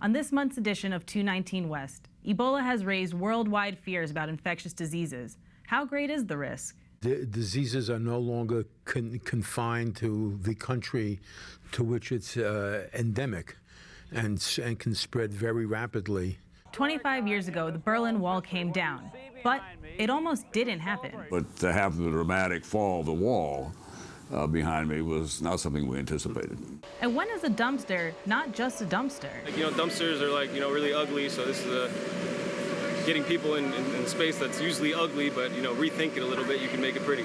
On this month's edition of 219 West, Ebola has raised worldwide fears about infectious diseases. How great is the risk? The diseases are no longer confined to the country to which it's endemic and can spread very rapidly. 25 years ago, the Berlin Wall came down, but it almost didn't happen. But to have the dramatic fall of the wall behind me was not something we anticipated. And when is a dumpster not just a dumpster? Dumpsters are really ugly, so this is getting people in space that's usually ugly, but rethink it a little bit, you can make it pretty.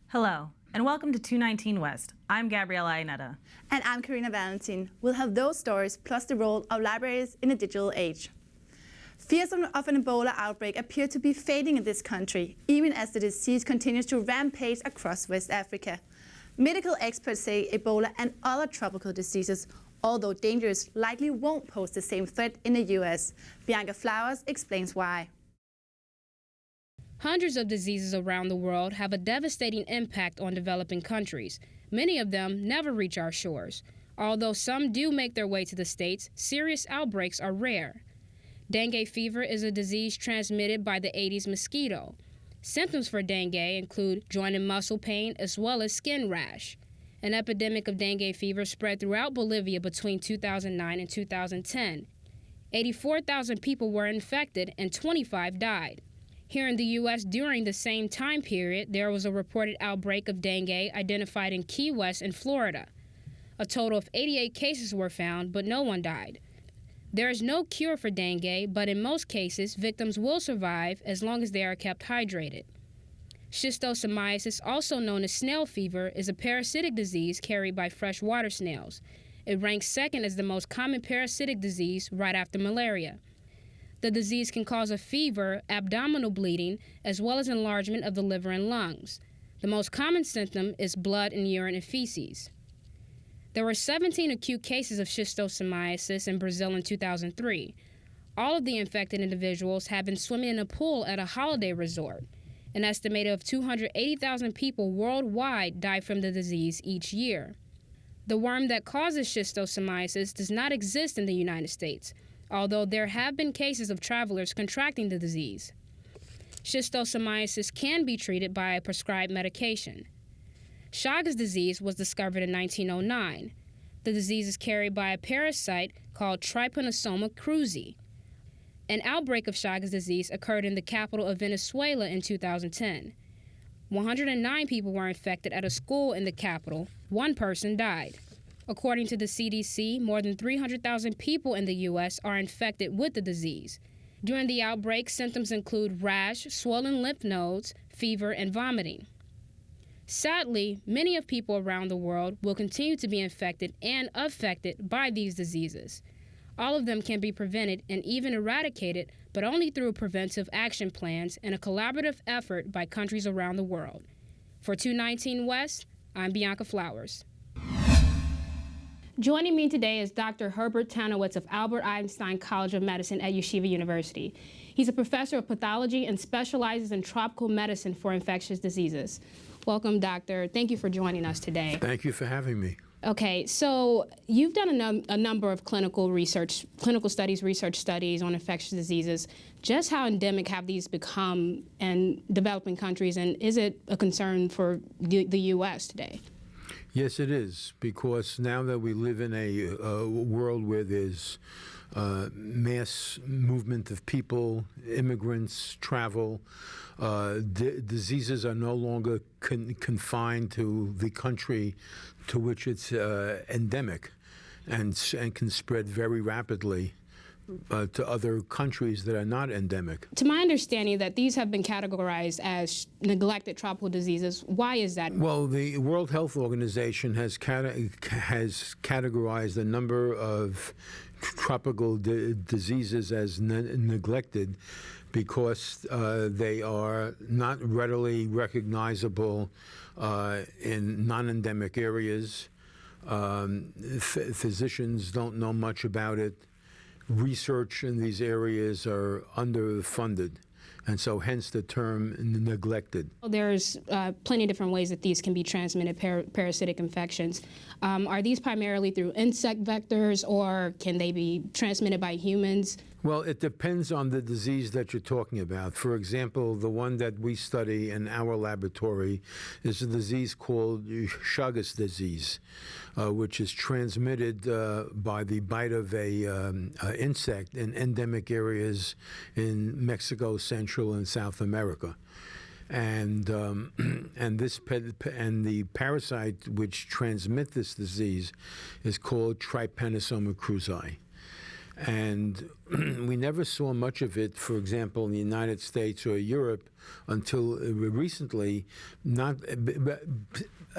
Hello, and welcome to 219 West. I'm Gabriela Aineta. And I'm Karina Valentin. We'll have those stories plus the role of libraries in a digital age. Fears of an Ebola outbreak appear to be fading in this country, even as the disease continues to rampage across West Africa. Medical experts say Ebola and other tropical diseases, although dangerous, likely won't pose the same threat in the US. Bianca Flowers explains why. Hundreds of diseases around the world have a devastating impact on developing countries. Many of them never reach our shores. Although some do make their way to the States, serious outbreaks are rare. Dengue fever is a disease transmitted by the Aedes mosquito. Symptoms for dengue include joint and muscle pain as well as skin rash. An epidemic of dengue fever spread throughout Bolivia between 2009 and 2010. 84,000 people were infected and 25 died. Here in the U.S. during the same time period, there was a reported outbreak of dengue identified in Key West and Florida. A total of 88 cases were found, but no one died. There is no cure for dengue, but in most cases, victims will survive as long as they are kept hydrated. Schistosomiasis, also known as snail fever, is a parasitic disease carried by freshwater snails. It ranks second as the most common parasitic disease right after malaria. The disease can cause a fever, abdominal bleeding, as well as enlargement of the liver and lungs. The most common symptom is blood in urine and feces. There were 17 acute cases of schistosomiasis in Brazil in 2003. All of the infected individuals had been swimming in a pool at a holiday resort. An estimated of 280,000 people worldwide die from the disease each year. The worm that causes schistosomiasis does not exist in the United States, although there have been cases of travelers contracting the disease. Schistosomiasis can be treated by a prescribed medication. Chagas disease was discovered in 1909. The disease is carried by a parasite called Trypanosoma cruzi. An outbreak of Chagas disease occurred in the capital of Venezuela in 2010. 109 people were infected at a school in the capital. One person died. According to the CDC, more than 300,000 people in the U.S. are infected with the disease. During the outbreak, symptoms include rash, swollen lymph nodes, fever, and vomiting. Sadly, many of people around the world will continue to be infected and affected by these diseases. All of them can be prevented and even eradicated, but only through preventive action plans and a collaborative effort by countries around the world. For 219 West, I'm Bianca Flowers. Joining me today is Dr. Herbert Tanowitz of Albert Einstein College of Medicine at Yeshiva University. He's a professor of pathology and specializes in tropical medicine for infectious diseases. Welcome, doctor. Thank you for joining us today. Thank you for having me. Okay, so you've done a number of clinical studies on infectious diseases. Just how endemic have these become in developing countries, and is it a concern for the U.S. today? Yes, it is, because now that we live in a world where there's mass movement of people, immigrants, travel, diseases are no longer confined to the country to which it's endemic and can spread very rapidly to other countries that are not endemic. To my understanding, that these have been categorized as neglected tropical diseases. Why is that? Well, the World Health Organization has categorized a number of tropical diseases as neglected because they are not readily recognizable in non-endemic areas. Physicians don't know much about it. Research in these areas are underfunded, and so hence the term neglected. There's plenty of different ways that these can be transmitted, parasitic infections. Are these primarily through insect vectors, or can they be transmitted by humans? Well, it depends on the disease that you're talking about. For example, the one that we study in our laboratory is a disease called Chagas disease, which is transmitted by the bite of a insect in endemic areas in Mexico, Central and South America. And the parasite which transmit this disease is called Trypanosoma cruzi. And we never saw much of it, for example, in the United States or Europe until recently, not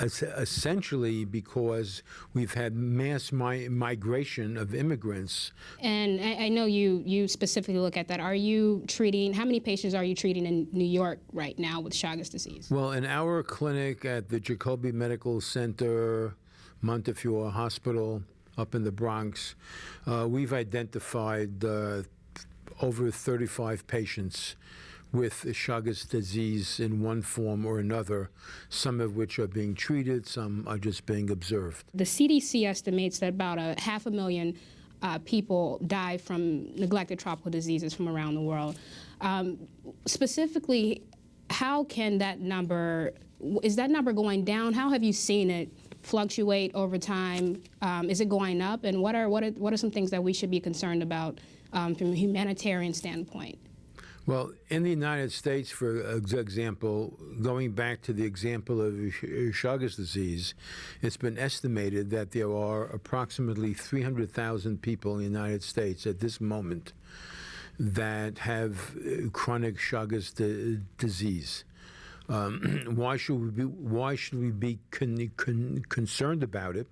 essentially because we've had mass migration of immigrants. And I know you specifically look at that. Are you treating, how many patients are you treating in New York right now with Chagas disease? Well, in our clinic at the Jacobi Medical Center, Montefiore Hospital, up in the Bronx, we've identified over 35 patients with Chagas disease in one form or another, some of which are being treated, some are just being observed. The CDC estimates that about 500,000 people die from neglected tropical diseases from around the world. Specifically, how can that number, is that number going down? How have you seen it fluctuate over time? Is it going up? And what are some things that we should be concerned about from a humanitarian standpoint? Well, in the United States, for example, going back to the example of Chagas disease, it's been estimated that there are approximately 300,000 people in the United States at this moment that have chronic Chagas disease. Why should we be concerned about it?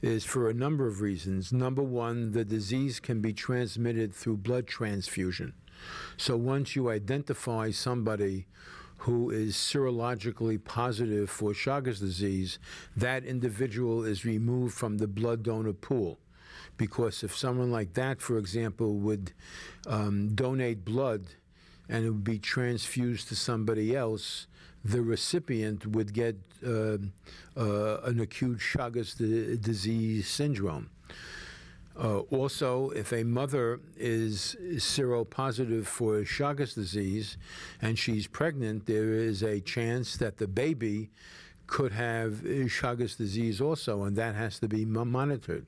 Is for a number of reasons. Number one, the disease can be transmitted through blood transfusion. So once you identify somebody who is serologically positive for Chagas disease, that individual is removed from the blood donor pool. Because if someone like that, for example, would donate blood and it would be transfused to somebody else, the recipient would get an acute Chagas disease syndrome. Also, if a mother is seropositive for Chagas disease and she's pregnant, there is a chance that the baby could have Chagas disease also, and that has to be monitored.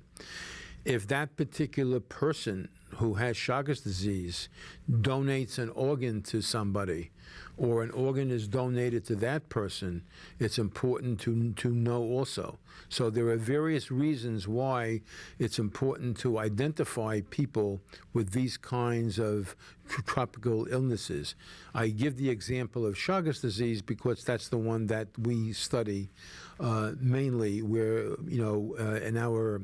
If that particular person who has Chagas disease donates an organ to somebody, or an organ is donated to that person, it's important to know also. So there are various reasons why it's important to identify people with these kinds of tropical illnesses. I give the example of Chagas disease because that's the one that we study mainly where, in our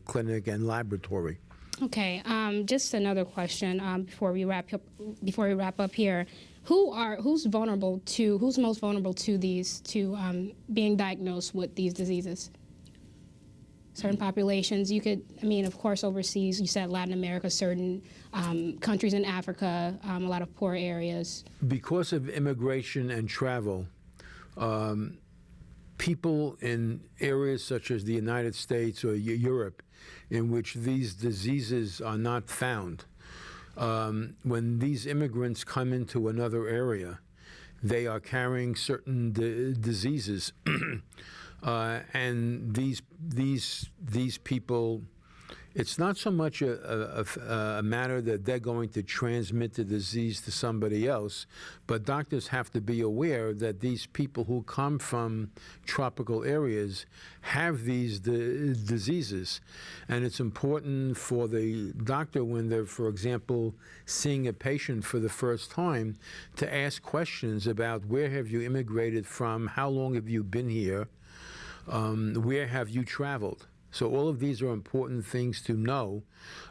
clinic and laboratory. Okay, just another question before we wrap up here. Who's most vulnerable to being diagnosed with these diseases? Certain populations. You could, of course, overseas. You said Latin America, certain countries in Africa, a lot of poor areas. Because of immigration and travel, people in areas such as the United States or Europe, in which these diseases are not found, when these immigrants come into another area, they are carrying certain diseases, and these people, it's not so much a matter that they're going to transmit the disease to somebody else, but doctors have to be aware that these people who come from tropical areas have these diseases. And it's important for the doctor when they're, for example, seeing a patient for the first time, to ask questions about where have you immigrated from, how long have you been here, where have you traveled. So all of these are important things to know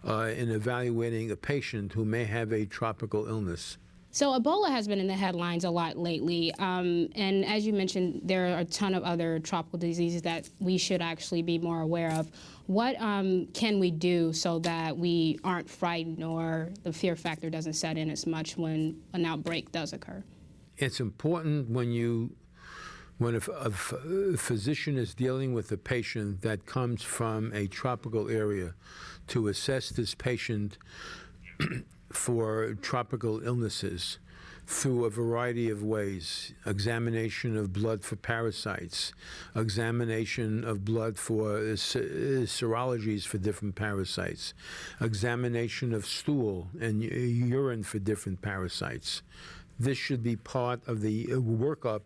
in evaluating a patient who may have a tropical illness. So Ebola has been in the headlines a lot lately, and as you mentioned, there are a ton of other tropical diseases that we should actually be more aware of. What can we do so that we aren't frightened or the fear factor doesn't set in as much when an outbreak does occur? It's important when a physician is dealing with a patient that comes from a tropical area to assess this patient for tropical illnesses through a variety of ways: examination of blood for parasites, examination of blood for serologies for different parasites, examination of stool and urine for different parasites. This should be part of the workup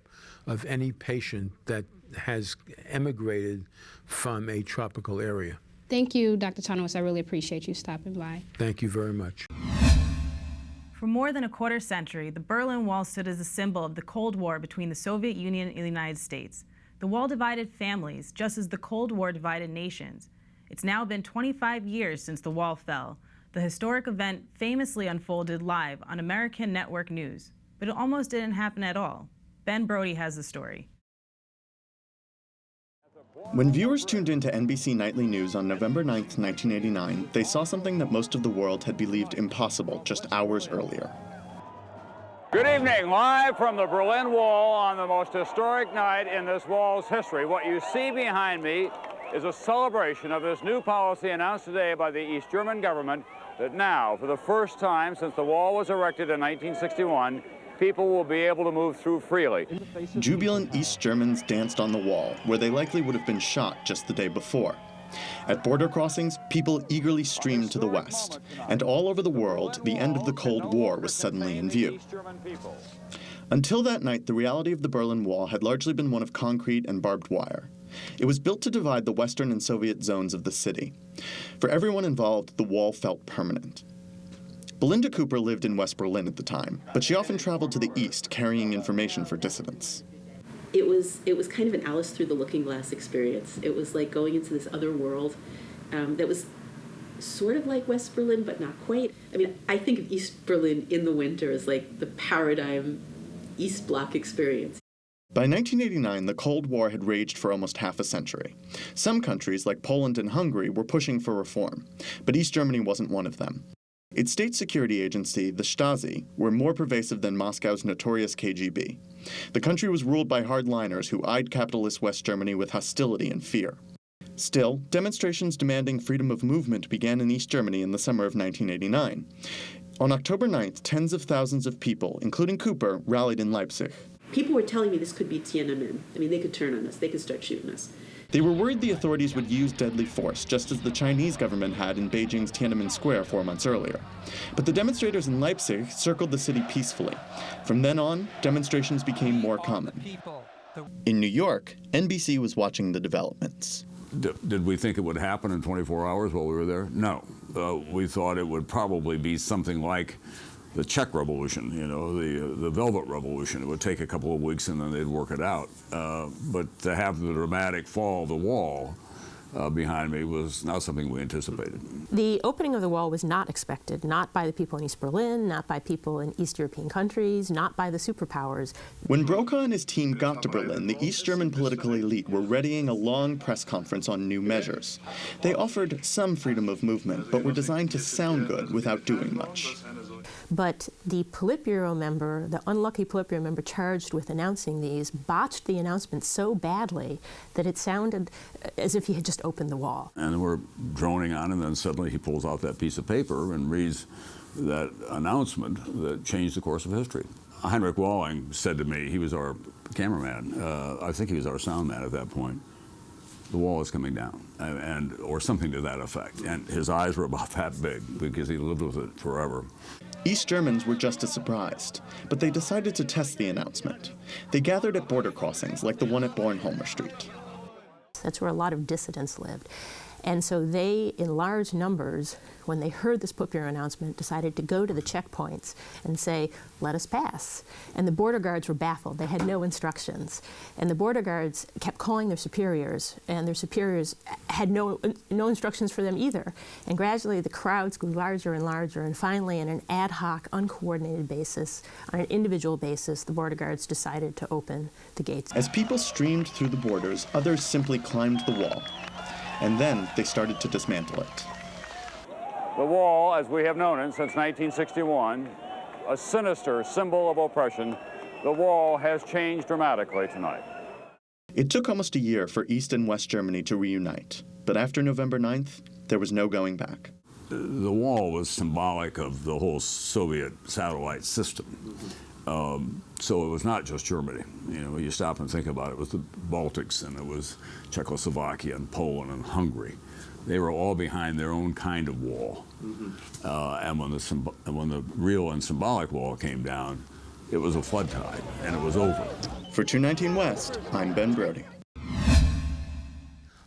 of any patient that has emigrated from a tropical area. Thank you, Dr. Tonowitz. I really appreciate you stopping by. Thank you very much. For more than a quarter century, the Berlin Wall stood as a symbol of the Cold War between the Soviet Union and the United States. The wall divided families, just as the Cold War divided nations. It's now been 25 years since the wall fell. The historic event famously unfolded live on American Network News, but it almost didn't happen at all. Ben Brody has the story. When viewers tuned into NBC Nightly News on November 9, 1989, they saw something that most of the world had believed impossible just hours earlier. Good evening, live from the Berlin Wall on the most historic night in this wall's history. What you see behind me is a celebration of this new policy announced today by the East German government that now, for the first time since the wall was erected in 1961, people will be able to move through freely. Jubilant East Germans danced on the wall, where they likely would have been shot just the day before. At border crossings, people eagerly streamed to the west, and all over the world, the end of the Cold War was suddenly in view. Until that night, the reality of the Berlin Wall had largely been one of concrete and barbed wire. It was built to divide the Western and Soviet zones of the city. For everyone involved, the wall felt permanent. Belinda Cooper lived in West Berlin at the time, but she often traveled to the east carrying information for dissidents. It was kind of an Alice through the looking glass experience. It was like going into this other world that was sort of like West Berlin, but not quite. I mean, I think of East Berlin in the winter as like the paradigm East Bloc experience. By 1989, the Cold War had raged for almost half a century. Some countries, like Poland and Hungary, were pushing for reform, but East Germany wasn't one of them. Its state security agency, the Stasi, were more pervasive than Moscow's notorious KGB. The country was ruled by hardliners who eyed capitalist West Germany with hostility and fear. Still, demonstrations demanding freedom of movement began in East Germany in the summer of 1989. On October 9th, tens of thousands of people, including Cooper, rallied in Leipzig. People were telling me this could be Tiananmen. I mean, they could turn on us. They could start shooting us. They were worried the authorities would use deadly force, just as the Chinese government had in Beijing's Tiananmen Square 4 months earlier. But the demonstrators in Leipzig circled the city peacefully. From then on, demonstrations became more common. In New York, NBC was watching the developments. Did we think it would happen in 24 hours while we were there? No. We thought it would probably be something like the Czech Revolution, you know, the Velvet Revolution. It would take a couple of weeks and then they'd work it out. But to have the dramatic fall of the wall behind me was not something we anticipated. The opening of the wall was not expected, not by the people in East Berlin, not by people in East European countries, not by the superpowers. When Brokaw and his team got to Berlin, the East German political elite were readying a long press conference on new measures. They offered some freedom of movement, but were designed to sound good without doing much. But the Politburo member, the unlucky Politburo member charged with announcing these, botched the announcement so badly that it sounded as if he had just opened the wall. And we're droning on, and then suddenly he pulls out that piece of paper and reads that announcement that changed the course of history. Heinrich Walling said to me, he was our cameraman, I think he was our sound man at that point, the wall is coming down, or something to that effect. And his eyes were about that big because he lived with it forever. East Germans were just as surprised, but they decided to test the announcement. They gathered at border crossings like the one at Bornholmer Street. That's where a lot of dissidents lived. And so they, in large numbers, when they heard this Politburo announcement, decided to go to the checkpoints and say, let us pass. And the border guards were baffled. They had no instructions. And the border guards kept calling their superiors, and their superiors had no instructions for them either. And gradually the crowds grew larger and larger, and finally, on an ad hoc, uncoordinated basis, on an individual basis, the border guards decided to open the gates. As people streamed through the borders, others simply climbed the wall. And then they started to dismantle it. The wall, as we have known it since 1961, a sinister symbol of oppression, the wall has changed dramatically tonight. It took almost a year for East and West Germany to reunite, but after November 9th, there was no going back. The wall was symbolic of the whole Soviet satellite system. So it was not just Germany. You know, you stop and think about it, it was the Baltics, and it was Czechoslovakia and Poland and Hungary. They were all behind their own kind of wall. And when the real and symbolic wall came down, it was a flood tide, and it was over. For 219 West, I'm Ben Brody.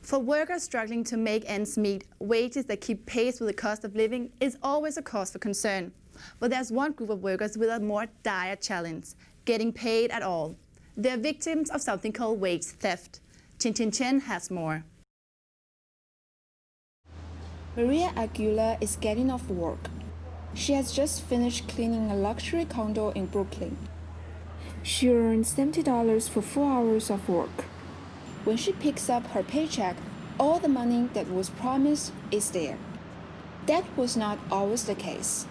For workers struggling to make ends meet, wages that keep pace with the cost of living is always a cause for concern. But there's one group of workers with a more dire challenge, getting paid at all. They're victims of something called wage theft. Chin Chen has more. Maria Aguilar is getting off work. She has just finished cleaning a luxury condo in Brooklyn. She earns $70 for 4 hours of work. When she picks up her paycheck, all the money that was promised is there. That was not always the case.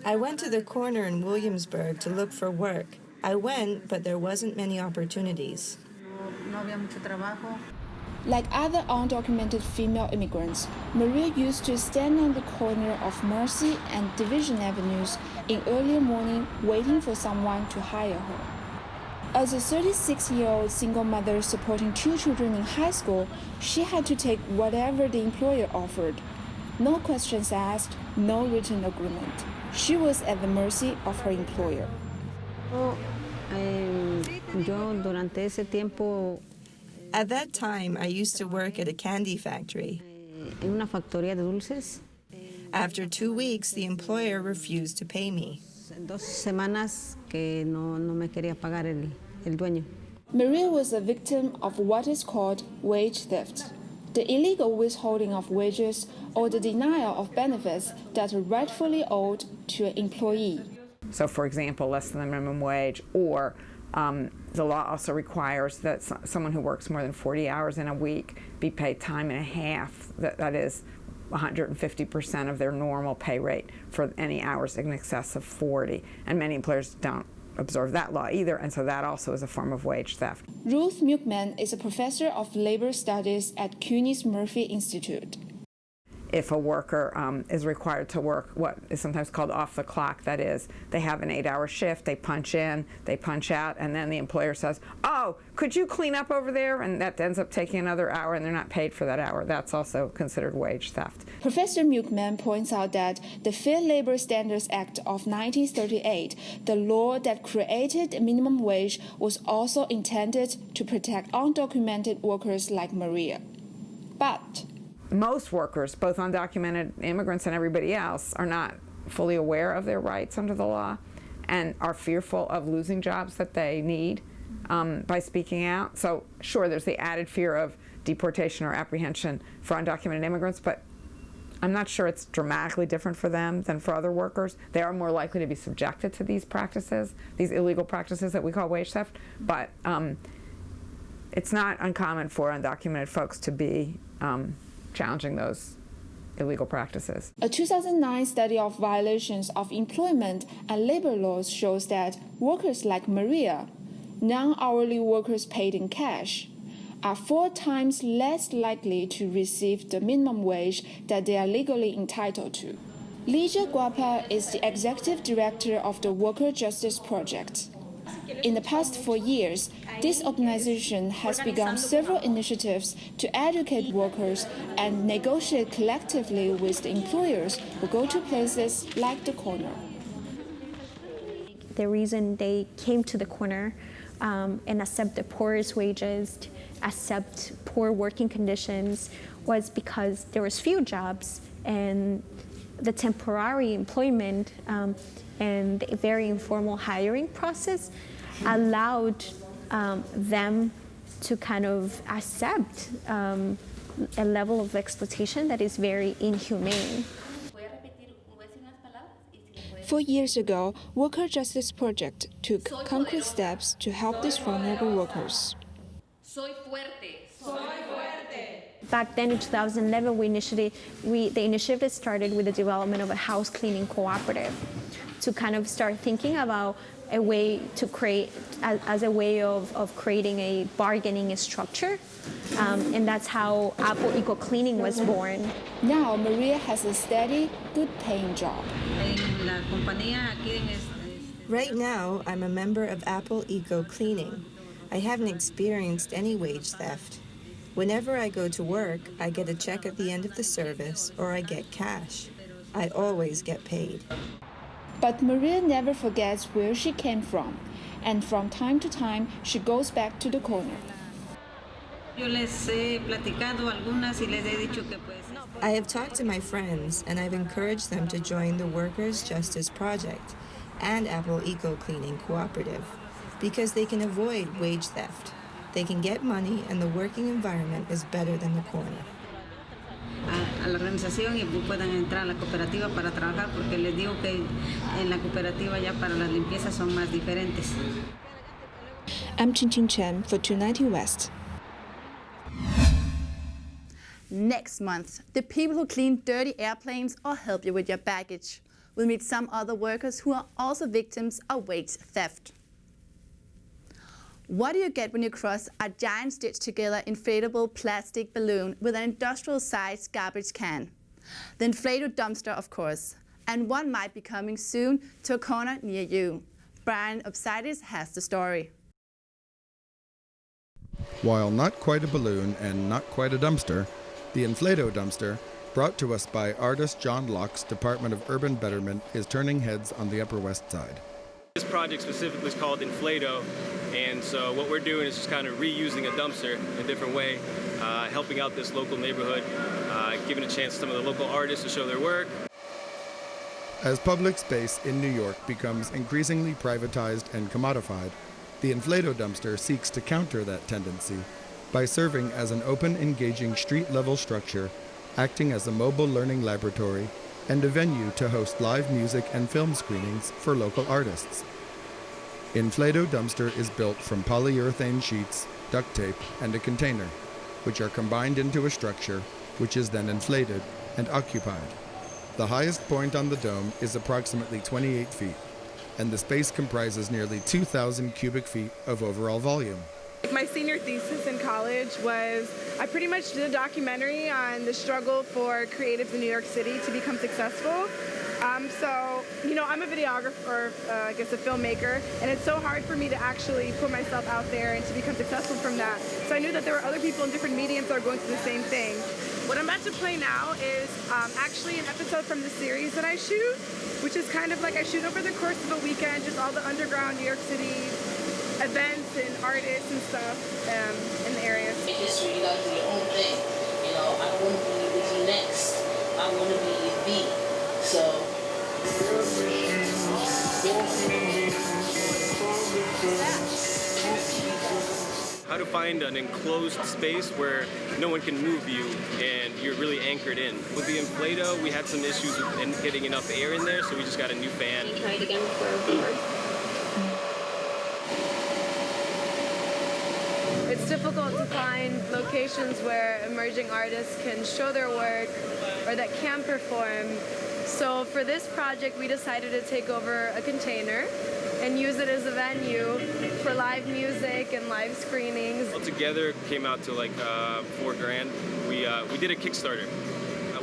I went to the corner in Williamsburg to look for work. I went, but there wasn't many opportunities. Like other undocumented female immigrants, Maria used to stand on the corner of Mercy and Division Avenues in early morning waiting for someone to hire her. As a 36-year-old single mother supporting 2 children in high school, she had to take whatever the employer offered. No questions asked, no written agreement. She was at the mercy of her employer. At that time, I used to work at a candy factory. After 2 weeks, the employer refused to pay me. Maria was a victim of what is called wage theft, the illegal withholding of wages or the denial of benefits that are rightfully owed to an employee. So, for example, less than the minimum wage, or the law also requires that someone who works more than 40 hours in a week be paid time and a half, that is 150% of their normal pay rate for any hours in excess of 40. And many employers don't observe that law either, and so that also is a form of wage theft. Ruth Milkman is a professor of labor studies at CUNY's Murphy Institute. If a worker is required to work what is sometimes called off the clock, that is, they have an 8-hour shift, they punch in, they punch out, and then the employer says, oh, could you clean up over there? And that ends up taking another hour, and they're not paid for that hour. That's also considered wage theft. Professor Milkman points out that the Fair Labor Standards Act of 1938, the law that created the minimum wage, was also intended to protect undocumented workers like Maria. But most workers, both undocumented immigrants and everybody else, are not fully aware of their rights under the law and are fearful of losing jobs that they need by speaking out. So sure, there's the added fear of deportation or apprehension for undocumented immigrants, but I'm not sure it's dramatically different for them than for other workers. They are more likely to be subjected to these practices, these illegal practices that we call wage theft, but it's not uncommon for undocumented folks to be challenging those illegal practices. A 2009 study of violations of employment and labor laws shows that workers like Maria, non-hourly workers paid in cash, are 4 times less likely to receive the minimum wage that they are legally entitled to. Ligia Guapa is the executive director of the Worker Justice Project. In the past 4 years, this organization has begun several initiatives to educate workers and negotiate collectively with the employers who go to places like the corner. The reason they came to the corner and accept the poorest wages accept poor working conditions was because there was few jobs, and the temporary employment and the very informal hiring process allowed them to kind of accept a level of exploitation that is very inhumane. 4 years ago, Worker Justice Project took concrete steps to help these vulnerable workers. Back then in 2011, the initiative started with the development of a house cleaning cooperative to kind of start thinking about a way to create, as a way of creating a bargaining structure. And that's how Apple Eco Cleaning was born. Now, Maria has a steady, good-paying job. Right now, I'm a member of Apple Eco Cleaning. I haven't experienced any wage theft. Whenever I go to work, I get a check at the end of the service, or I get cash. I always get paid. But Maria never forgets where she came from, and from time to time, she goes back to the corner. I have talked to my friends, and I've encouraged them to join the Workers' Justice Project and Apple Eco Cleaning Cooperative, because they can avoid wage theft. They can get money, and the working environment is better than the corner. A la organización y puedan entrar a la cooperativa para trabajar, porque les digo que en la cooperativa ya para las limpiezas son más diferentes. I'm Chin Chen for 290 West. Next month, the people who clean dirty airplanes or help you with your baggage will meet some other workers who are also victims of wage theft. What do you get when you cross a giant stitched-together inflatable plastic balloon with an industrial-sized garbage can? The inflatable dumpster, of course, and one might be coming soon to a corner near you. Brian Obsidis has the story. While not quite a balloon and not quite a dumpster, the inflatable dumpster, brought to us by artist John Locke's Department of Urban Betterment, is turning heads on the Upper West Side. This project specifically is called Inflato, and so what we're doing is just kind of reusing a dumpster in a different way, helping out this local neighborhood, giving a chance to some of the local artists to show their work. As public space in New York becomes increasingly privatized and commodified, the Inflato dumpster seeks to counter that tendency by serving as an open, engaging street-level structure, acting as a mobile learning laboratory, and a venue to host live music and film screenings for local artists. Inflato dumpster is built from polyurethane sheets, duct tape, and a container, which are combined into a structure, which is then inflated and occupied. The highest point on the dome is approximately 28 feet, and the space comprises nearly 2,000 cubic feet of overall volume. My senior thesis in college was, I pretty much did a documentary on the struggle for creatives in New York City to become successful. So, I'm a videographer, I guess a filmmaker, and it's so hard for me to actually put myself out there and to become successful from that. So I knew that there were other people in different mediums that are going through the same thing. What I'm about to play now is actually an episode from the series that I shoot, which is kind of like I shoot over the course of a weekend, just all the underground New York City events and artists and stuff in the area. In history, you gotta do your own thing. I don't want to be with you next. I want to be your beat. So. How to find an enclosed space where no one can move you and you're really anchored in. With the Inflato, we had some issues with getting enough air in there, so we just got a new fan. Try it again for It's difficult to find locations where emerging artists can show their work or that can perform. So for this project, we decided to take over a container and use it as a venue for live music and live screenings. Altogether, it came out to like $4,000. We did a Kickstarter.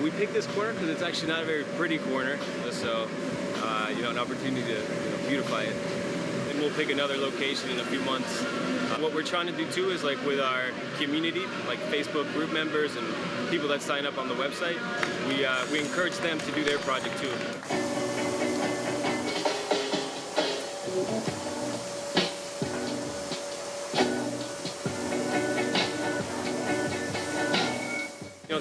We picked this corner because it's actually not a very pretty corner, so an opportunity to beautify it. And we'll pick another location in a few months. What we're trying to do too is like with our community, like Facebook group members and people that sign up on the website, we encourage them to do their project too.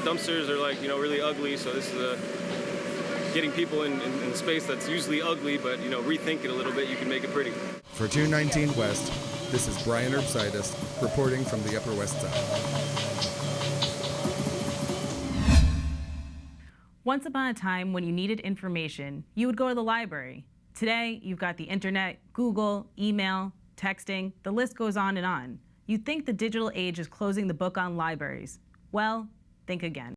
Dumpsters are like, really ugly, so this is getting people in a space that's usually ugly, but, rethink it a little bit, you can make it pretty. For 219 West, this is Brian Urbsidis reporting from the Upper West Side. Once upon a time, when you needed information, you would go to the library. Today, you've got the internet, Google, email, texting, the list goes on and on. You'd think the digital age is closing the book on libraries. Well, think again.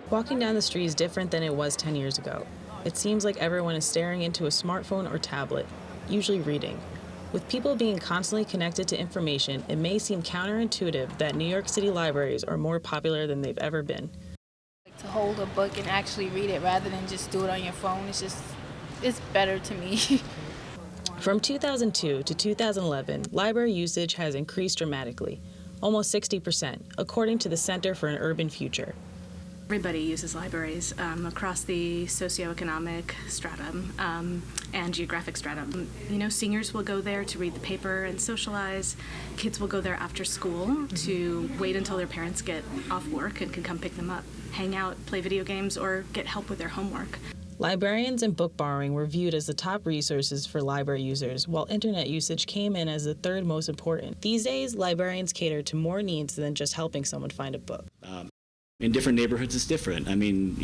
Walking down the street is different than it was 10 years ago. It seems like everyone is staring into a smartphone or tablet, usually reading. With people being constantly connected to information, it may seem counterintuitive that New York City libraries are more popular than they've ever been. To hold a book and actually read it rather than just do it on your phone, it's better to me. From 2002 to 2011, library usage has increased dramatically, almost 60%, according to the Center for an Urban Future. Everybody uses libraries across the socioeconomic stratum and geographic stratum. Seniors will go there to read the paper and socialize. Kids will go there after school to wait until their parents get off work and can come pick them up, hang out, play video games, or get help with their homework. Librarians and book borrowing were viewed as the top resources for library users, while internet usage came in as the third most important. These days, librarians cater to more needs than just helping someone find a book. In different neighborhoods, it's different. I mean,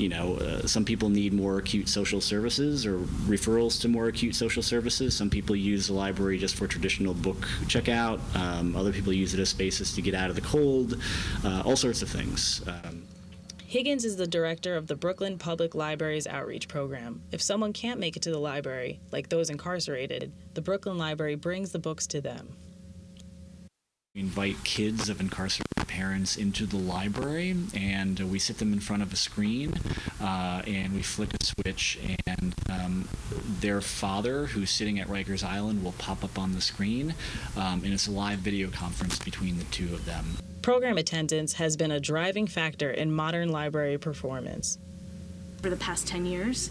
some people need more acute social services or referrals to more acute social services. Some people use the library just for traditional book checkout. Other people use it as spaces to get out of the cold, all sorts of things. Higgins is the director of the Brooklyn Public Libraries Outreach Program. If someone can't make it to the library, like those incarcerated, the Brooklyn Library brings the books to them. We invite kids of incarcerated parents into the library, and we sit them in front of a screen, and we flick a switch, and their father, who's sitting at Rikers Island, will pop up on the screen, and it's a live video conference between the two of them. Program attendance has been a driving factor in modern library performance. For the past 10 years,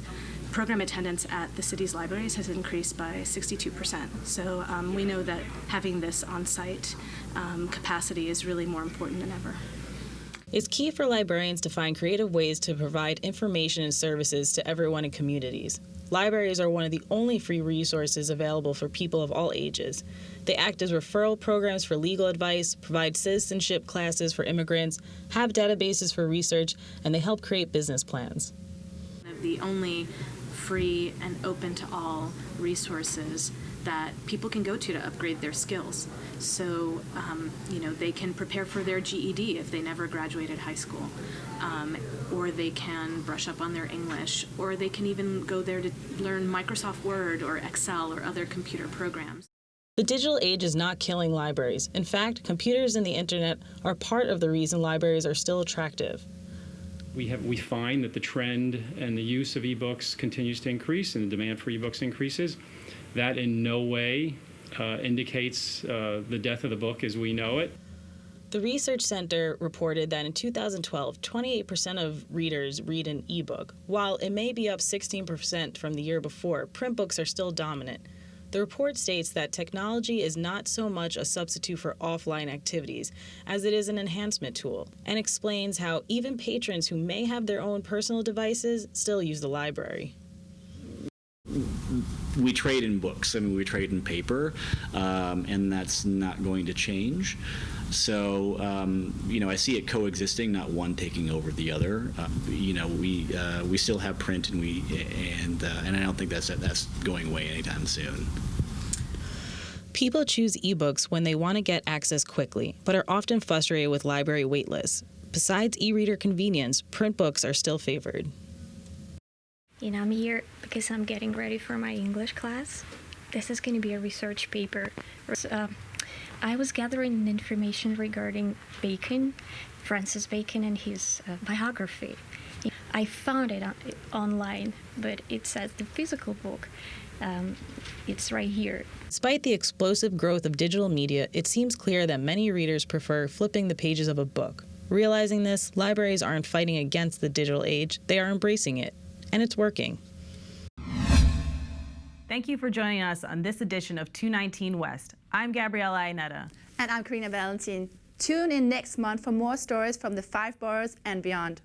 program attendance at the city's libraries has increased by 62%. So we know that having this on-site capacity is really more important than ever. It's key for librarians to find creative ways to provide information and services to everyone in communities. Libraries are one of the only free resources available for people of all ages. They act as referral programs for legal advice, provide citizenship classes for immigrants, have databases for research, and they help create business plans. The only free and open to all resources that people can go to upgrade their skills. So, they can prepare for their GED if they never graduated high school, or they can brush up on their English, or they can even go there to learn Microsoft Word or Excel or other computer programs. The digital age is not killing libraries. In fact, computers and the internet are part of the reason libraries are still attractive. We find that the trend and the use of ebooks continues to increase and the demand for ebooks increases. That in no way indicates the death of the book as we know it. The Research Center reported that in 2012, 28% of readers read an ebook. While it may be up 16% from the year before, print books are still dominant. The report states that technology is not so much a substitute for offline activities as it is an enhancement tool, and explains how even patrons who may have their own personal devices still use the library. We trade in books. I mean, we trade in paper, and that's not going to change. So, I see it coexisting, not one taking over the other. We still have print, and I don't think that's going away anytime soon. People choose ebooks when they want to get access quickly, but are often frustrated with library wait lists. Besides e-reader convenience, print books are still favored. I'm here because I'm getting ready for my English class. This is going to be a research paper. I was gathering information regarding Bacon, Francis Bacon, and his biography. I found it online, but it says the physical book. It's right here. Despite the explosive growth of digital media, it seems clear that many readers prefer flipping the pages of a book. Realizing this, libraries aren't fighting against the digital age, they are embracing it. And it's working. Thank you for joining us on this edition of 219 West. I'm Gabriella Aineta. And I'm Karina Valentin. Tune in next month for more stories from the 5 boroughs and beyond.